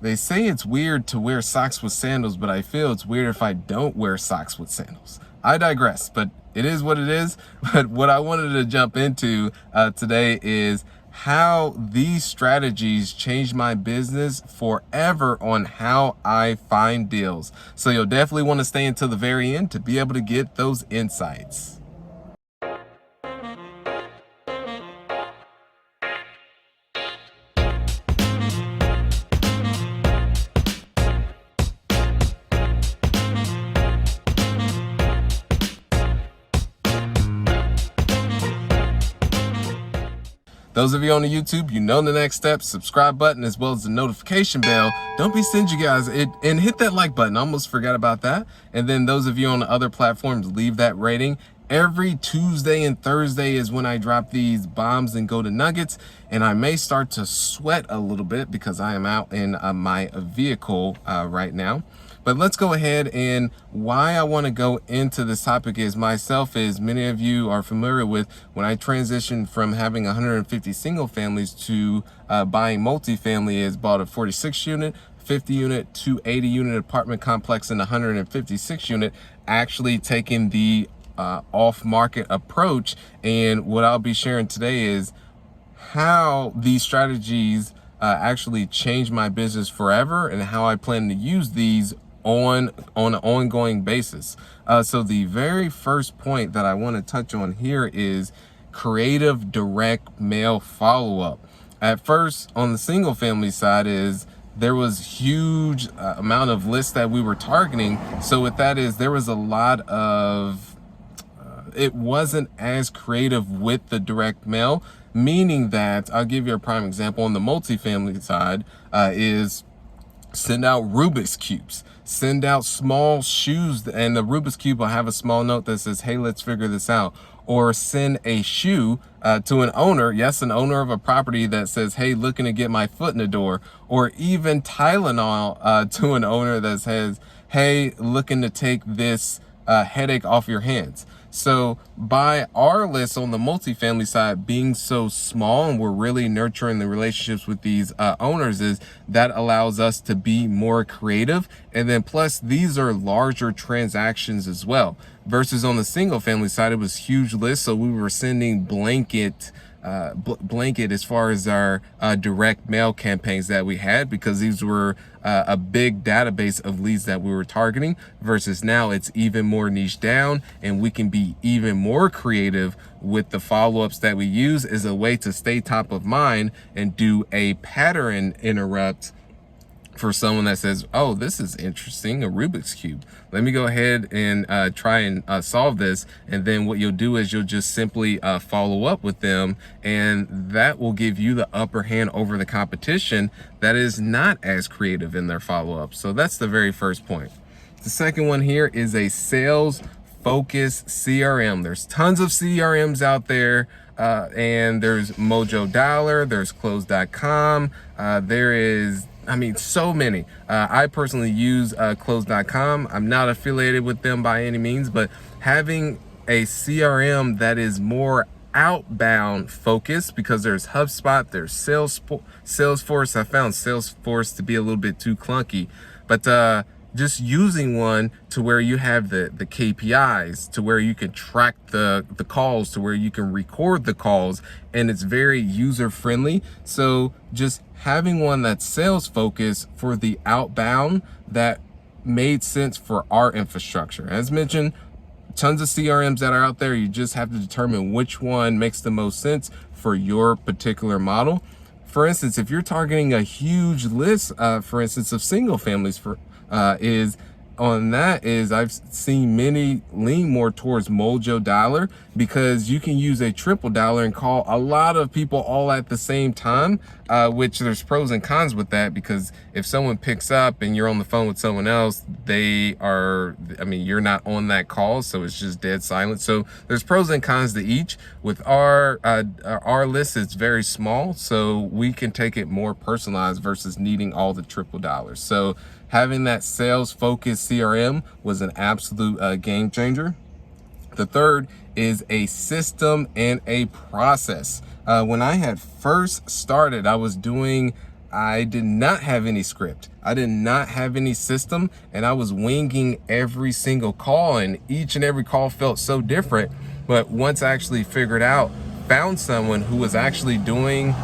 They say it's weird to wear socks with sandals, but I feel it's weird if I don't wear socks with sandals. I digress, but it is what it is. But what I wanted to jump into today is how these strategies changed my business forever on how I find deals. So you'll definitely want to stay until the very end to be able to get those insights. Those of you on the YouTube, you know the next step, subscribe button as well as the notification bell. Don't be stingy, guys, and hit that like button. I almost forgot about that. And then those of you on the other platforms, leave that rating. Every Tuesday and Thursday is when I drop these bombs and go to nuggets, and I may start to sweat a little bit because I am out in my vehicle right now. But let's go ahead, and why I want to go into this topic is myself, as many of you are familiar with, when I transitioned from having 150 single families to buying multifamily, is bought a 46 unit, 50 unit, 280 unit apartment complex, and 156 unit, actually taking the off market approach. And what I'll be sharing today is how these strategies actually changed my business forever and how I plan to use these on an ongoing basis. So the very first point that I want to touch on here is creative direct mail follow-up. At first, on the single family side, is there was huge amount of lists that we were targeting. So with that is there was a lot of it wasn't as creative with the direct mail, meaning that I'll give you a prime example. On the multifamily side is send out Rubik's Cubes, send out small shoes, and the Rubik's Cube will have a small note that says, hey, let's figure this out. Or send a shoe to an owner, yes, an owner of a property, that says, hey, looking to get my foot in the door. Or even Tylenol to an owner that says, hey, looking to take this headache off your hands. So by our list on the multifamily side being so small, and we're really nurturing the relationships with these owners, is that allows us to be more creative. And then plus these are larger transactions as well, versus on the single family side, it was huge lists. So we were sending blanket as far as our direct mail campaigns that we had, because these were a big database of leads that we were targeting, versus now it's even more niche down, and we can be even more creative with the follow-ups that we use as a way to stay top of mind and do a pattern interrupt for someone that says, oh, this is interesting, a Rubik's Cube. Let me go ahead and try and solve this. And then what you'll do is you'll just simply follow up with them, and that will give you the upper hand over the competition that is not as creative in their follow-up. So that's the very first point. The second one here is a sales-focused CRM. There's tons of CRMs out there. And there's Mojo Dollar, there's Close.com, there is, I mean, so many. I personally use Close.com. I'm not affiliated with them by any means, but having a CRM that is more outbound focused, because there's HubSpot, there's Salesforce. I found Salesforce to be a little bit too clunky, but just using one to where you have the KPIs, to where you can track the calls, to where you can record the calls, and it's very user friendly. So just having one that's sales focused for the outbound that made sense for our infrastructure. As mentioned, tons of CRMs that are out there. You just have to determine which one makes the most sense for your particular model. For instance, if you're targeting a huge list, for instance, of single families, I've seen many lean more towards Mojo Dollar, because you can use a triple dollar and call a lot of people all at the same time, which there's pros and cons with that, because if someone picks up and you're on the phone with someone else, you're not on that call, so it's just dead silent. So there's pros and cons to each. With our list, it's very small, so we can take it more personalized versus needing all the triple dollars. So having that sales focused CRM was an absolute game changer. The third is a system and a process. When I had first started, I was doing I did not have any script. I did not have any system, and I was winging every single call, and each and every call felt so different. But once I actually figured out, found someone who was actually doing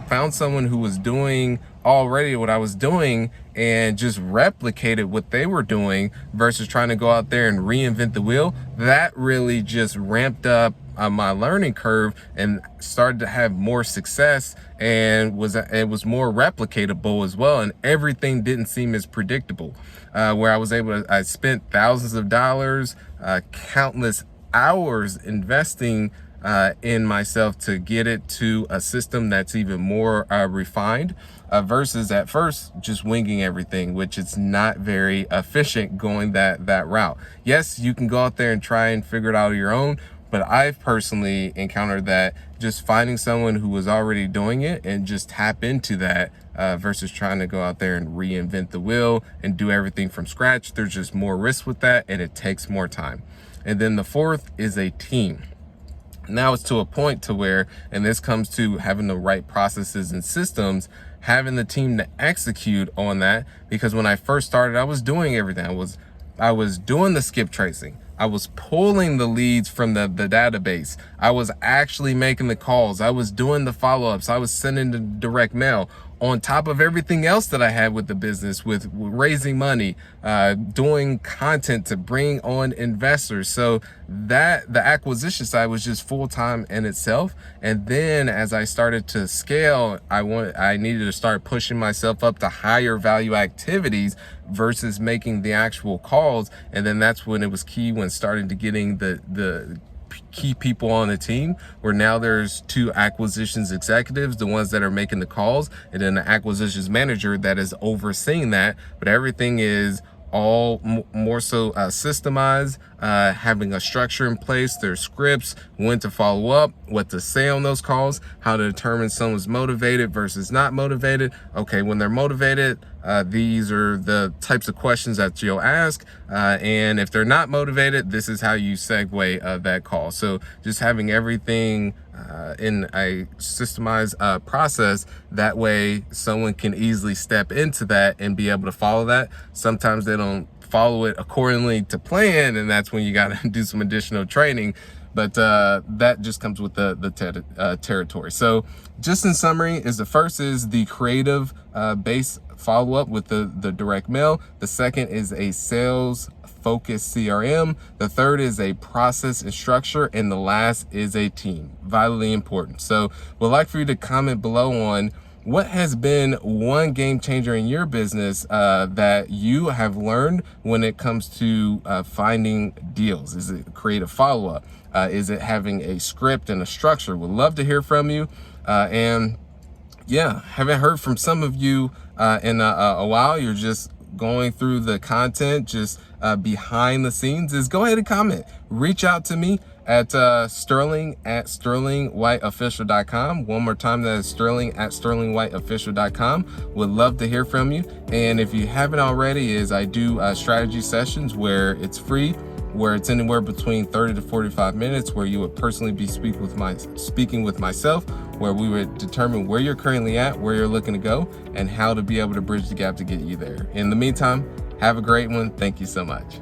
found someone who was doing already what I was doing and just replicated what they were doing versus trying to go out there and reinvent the wheel, that really just ramped up my learning curve and started to have more success, and it was more replicatable as well, and everything didn't seem as predictable. Where I spent thousands of dollars, countless hours investing in myself to get it to a system that's even more refined, versus at first just winging everything, which is not very efficient going that route. Yes, you can go out there and try and figure it out on your own, but I've personally encountered that just finding someone who was already doing it and just tap into that, versus trying to go out there and reinvent the wheel and do everything from scratch. There's just more risk with that, and it takes more time. And then the fourth is a team. Now it's to a point to where, and this comes to having the right processes and systems, having the team to execute on that. Because when I first started, I was doing everything. I was doing the skip tracing. I was pulling the leads from the database. I was actually making the calls. I was doing the follow-ups. I was sending the direct mail on top of everything else that I had with the business, with raising money, doing content to bring on investors. So that the acquisition side was just full-time in itself. And then as I started to scale, I needed to start pushing myself up to higher value activities versus making the actual calls. And then that's when it was key, when starting to getting the key people on the team, where now there's 2 acquisitions executives, the ones that are making the calls, and then the acquisitions manager that is overseeing that. But everything is all more so systemized, having a structure in place. There's scripts, when to follow up, what to say on those calls, how to determine someone's motivated versus not motivated. Okay, when they're motivated, these are the types of questions that you'll ask, and if they're not motivated, this is how you segue that call. So just having everything in a systemized process, that way someone can easily step into that and be able to follow that. Sometimes they don't follow it accordingly to plan, and that's when you got to do some additional training. But that just comes with the territory. So just in summary, is the first is the creative base follow-up with the direct mail. The second is a sales-focused CRM. The third is a process and structure. And the last is a team. Vitally important. So we'd like for you to comment below on what has been one game changer in your business that you have learned when it comes to finding deals. Is it creative follow-up? Is it having a script and a structure? Would love to hear from you. And yeah, haven't heard from some of you in a while. You're just going through the content, just behind the scenes. Is go ahead and comment. Reach out to me at Sterling at sterlingwhiteofficial.com. One more time, that is Sterling at sterlingwhiteofficial.com. Would love to hear from you. And if you haven't already, is I do strategy sessions where it's free, where it's anywhere between 30 to 45 minutes, where you would personally be speaking with myself, where we would determine where you're currently at, where you're looking to go, and how to be able to bridge the gap to get you there. In the meantime, have a great one. Thank you so much.